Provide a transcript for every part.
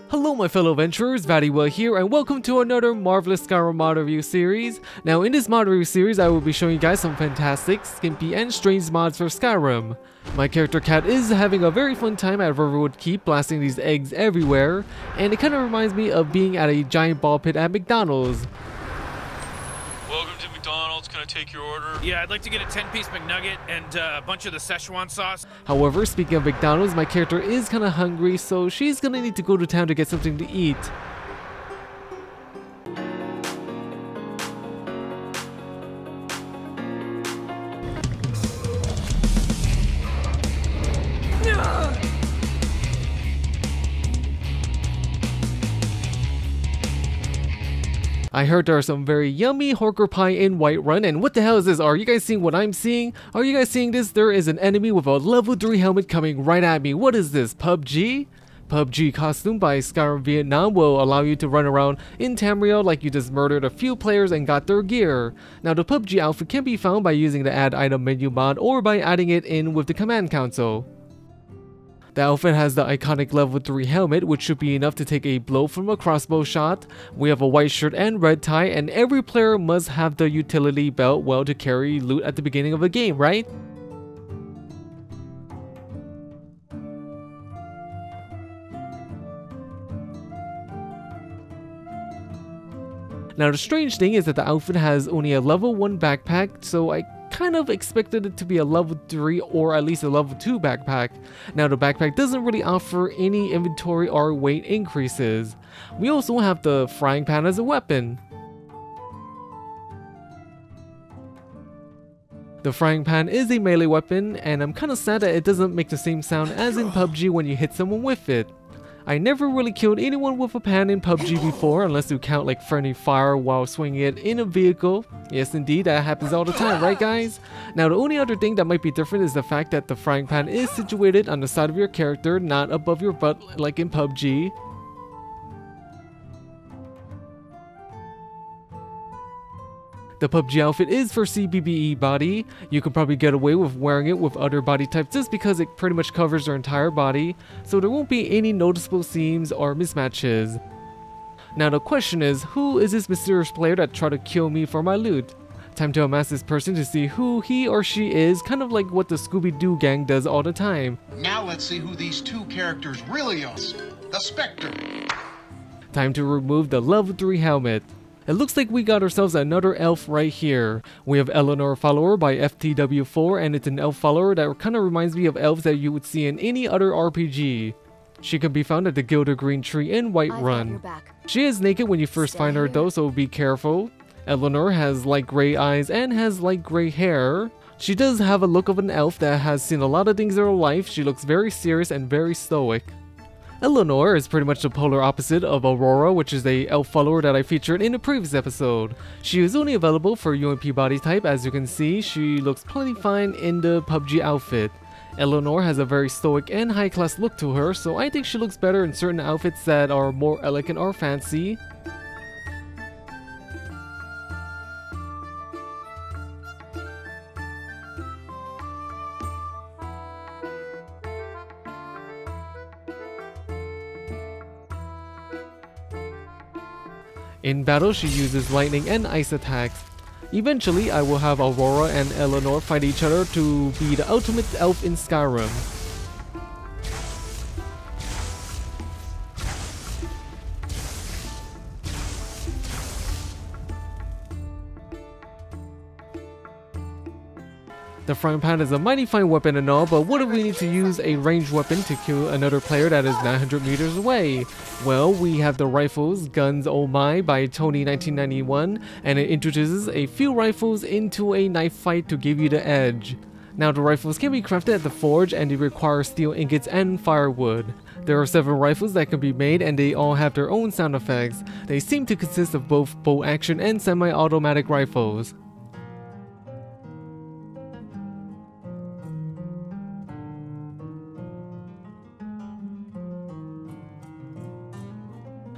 Hello my fellow adventurers, VatiWah here, and welcome to another marvelous Skyrim mod review series. Now in this mod review series, I will be showing you guys some fantastic, skimpy, and strange mods for Skyrim. My character Cat is having a very fun time at Riverwood Keep, blasting these eggs everywhere, and it kind of reminds me of being at a giant ball pit at McDonald's. Welcome to McDonald's, can I take your order? Yeah, I'd like to get a 10-piece McNugget and a bunch of the Szechuan sauce. However, speaking of McDonald's, my character is kind of hungry, so she's gonna need to go to town to get something to eat. I heard there are some very yummy horker pie in Whiterun, and what the hell is this? Are you guys seeing what I'm seeing? Are you guys seeing this? There is an enemy with a level 3 helmet coming right at me. What is this? PUBG? PUBG costume by Skyrim Vietnam will allow you to run around in Tamriel like you just murdered a few players and got their gear. Now the PUBG outfit can be found by using the add item menu mod or by adding it in with the command console. The outfit has the iconic level 3 helmet, which should be enough to take a blow from a crossbow shot. We have a white shirt and red tie, and every player must have the utility belt well to carry loot at the beginning of a game, right? Now the strange thing is that the outfit has only a level 1 backpack, so I kind of expected it to be a level 3 or at least a level 2 backpack. Now the backpack doesn't really offer any inventory or weight increases. We also have the frying pan as a weapon. The frying pan is a melee weapon, and I'm kind of sad that it doesn't make the same sound as in PUBG when you hit someone with it. I never really killed anyone with a pan in PUBG before, unless you count like friendly fire while swinging it in a vehicle. Yes indeed, that happens all the time, right guys? Now the only other thing that might be different is the fact that the frying pan is situated on the side of your character, not above your butt like in PUBG. The PUBG outfit is for CBBE body. You can probably get away with wearing it with other body types just because it pretty much covers their entire body, so there won't be any noticeable seams or mismatches. Now the question is, who is this mysterious player that tried to kill me for my loot? Time to unmask this person to see who he or she is, kind of like what the Scooby-Doo gang does all the time. Now let's see who these two characters really are. The Spectre. Time to remove the level 3 helmet. It looks like we got ourselves another elf right here. We have Eleanor follower by FTW4, and it's an elf follower that kind of reminds me of elves that you would see in any other RPG. She can be found at the Gilder Green Tree in Whiterun. She is naked when you first find her though, so be careful. Eleanor has light gray eyes and has light gray hair. She does have a look of an elf that has seen a lot of things in her life. She looks very serious and very stoic. Eleanor is pretty much the polar opposite of Aurora, which is the elf follower that I featured in the previous episode. She is only available for UMP body type. As you can see, she looks plenty fine in the PUBG outfit. Eleanor has a very stoic and high class look to her, so I think she looks better in certain outfits that are more elegant or fancy. In battle, she uses lightning and ice attacks. Eventually, I will have Aurora and Eleanor fight each other to be the ultimate elf in Skyrim. The frying pan is a mighty fine weapon and all, but what if we need to use a ranged weapon to kill another player that is 900 meters away? Well, we have the rifles, Guns Oh My by Tony 1991, and it introduces a few rifles into a knife fight to give you the edge. Now the rifles can be crafted at the forge, and they require steel ingots and firewood. There are 7 rifles that can be made, and they all have their own sound effects. They seem to consist of both bolt action and semi-automatic rifles.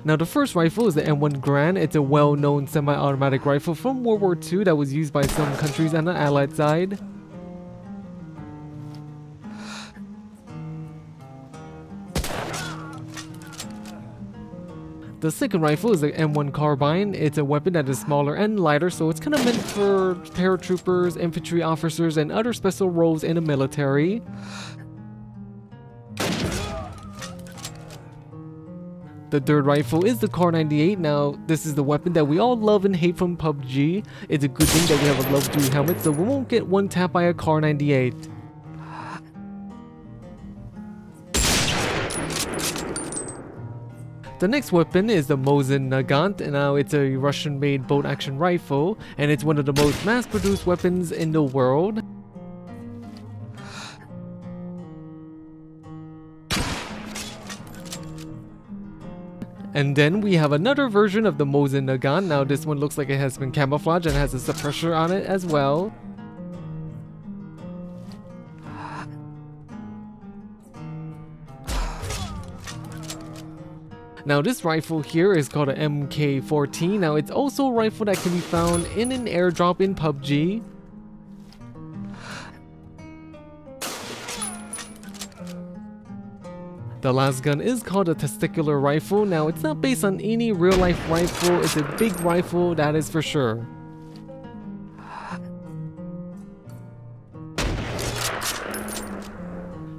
Now the first rifle is the M1 Garand. It's a well-known semi-automatic rifle from World War II that was used by some countries on the Allied side. The second rifle is the M1 carbine. It's a weapon that is smaller and lighter, so it's kind of meant for paratroopers, infantry officers, and other special roles in the military. The third rifle is the Kar 98. Now, this is the weapon that we all love and hate from PUBG. It's a good thing that we have a level 3 helmet, so we won't get one tapped by a Kar 98. The next weapon is the Mosin Nagant. Now, it's a Russian-made bolt-action rifle, and it's one of the most mass-produced weapons in the world. And then we have another version of the Mosin Nagant. Now this one looks like it has been camouflaged and has a suppressor on it as well. Now this rifle here is called an MK14. Now it's also a rifle that can be found in an airdrop in PUBG. The last gun is called a testicular rifle. Now it's not based on any real life rifle, it's a big rifle, that is for sure.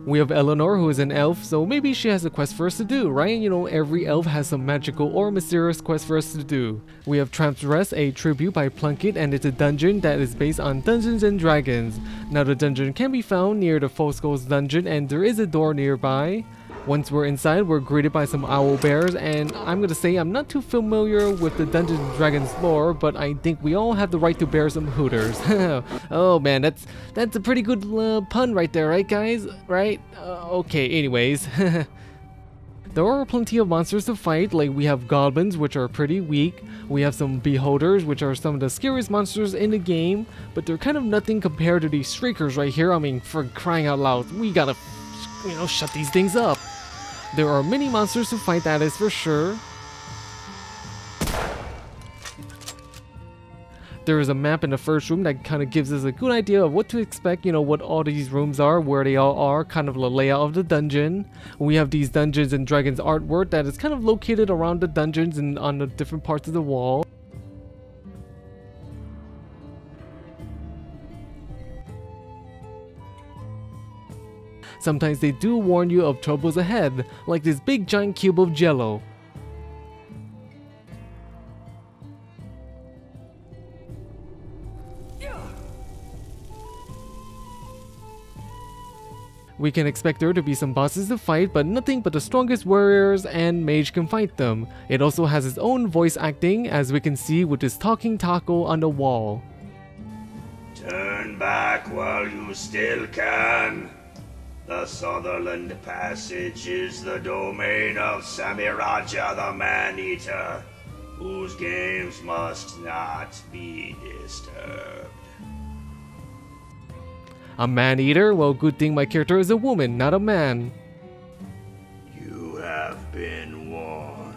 We have Eleanor, who is an elf, so maybe she has a quest for us to do, right? You know, every elf has some magical or mysterious quest for us to do. We have Tramp's Rest, a tribute by Plunket, and it's a dungeon that is based on Dungeons and Dragons. Now the dungeon can be found near the Fosco's dungeon, and there is a door nearby. Once we're inside, we're greeted by some owl bears, and I'm gonna say I'm not too familiar with the Dungeons & Dragons lore, but I think we all have the right to bear some hooters. Oh man, that's a pretty good pun right there, right guys? Right? Okay, anyways. There are plenty of monsters to fight, like we have goblins, which are pretty weak. We have some beholders, which are some of the scariest monsters in the game, but they're kind of nothing compared to these streakers right here. I mean, for crying out loud, we gotta, you know, shut these things up. There are many monsters to fight, that is for sure. There is a map in the first room that kind of gives us a good idea of what to expect, you know, what all these rooms are, where they all are, kind of the layout of the dungeon. We have these Dungeons and Dragons artwork that is kind of located around the dungeons and on the different parts of the wall. Sometimes they do warn you of troubles ahead, like this big giant cube of jello. We can expect there to be some bosses to fight, but nothing but the strongest warriors and mage can fight them. It also has its own voice acting, as we can see with this talking taco on the wall. Turn back while you still can. The Sutherland Passage is the domain of Samiraja the Man-Eater, whose games must not be disturbed. A man-eater? Well, good thing my character is a woman, not a man. You have been warned.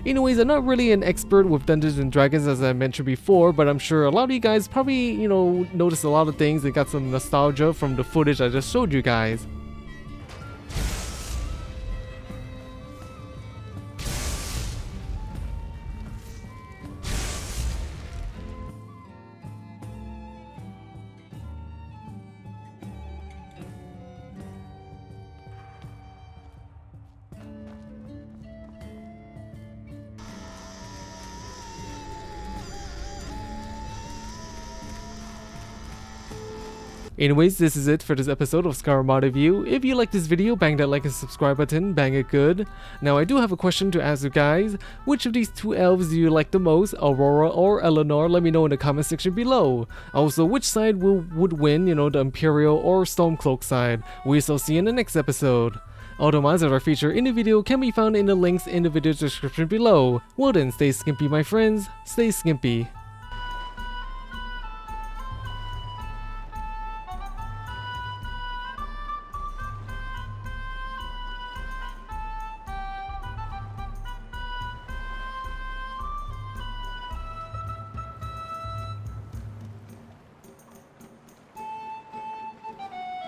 Anyways, I'm not really an expert with Dungeons and Dragons as I mentioned before, but I'm sure a lot of you guys probably, you know, noticed a lot of things and got some nostalgia from the footage I just showed you guys. Anyways, this is it for this episode of Skyrim Review. If you like this video, bang that like and subscribe button, bang it good. Now I do have a question to ask you guys. Which of these two elves do you like the most, Aurora or Eleanor? Let me know in the comment section below. Also, which side would win, you know, the Imperial or Stormcloak side? We shall see you in the next episode. All the mods that are featured in the video can be found in the links in the video description below. Well then, stay skimpy my friends, stay skimpy.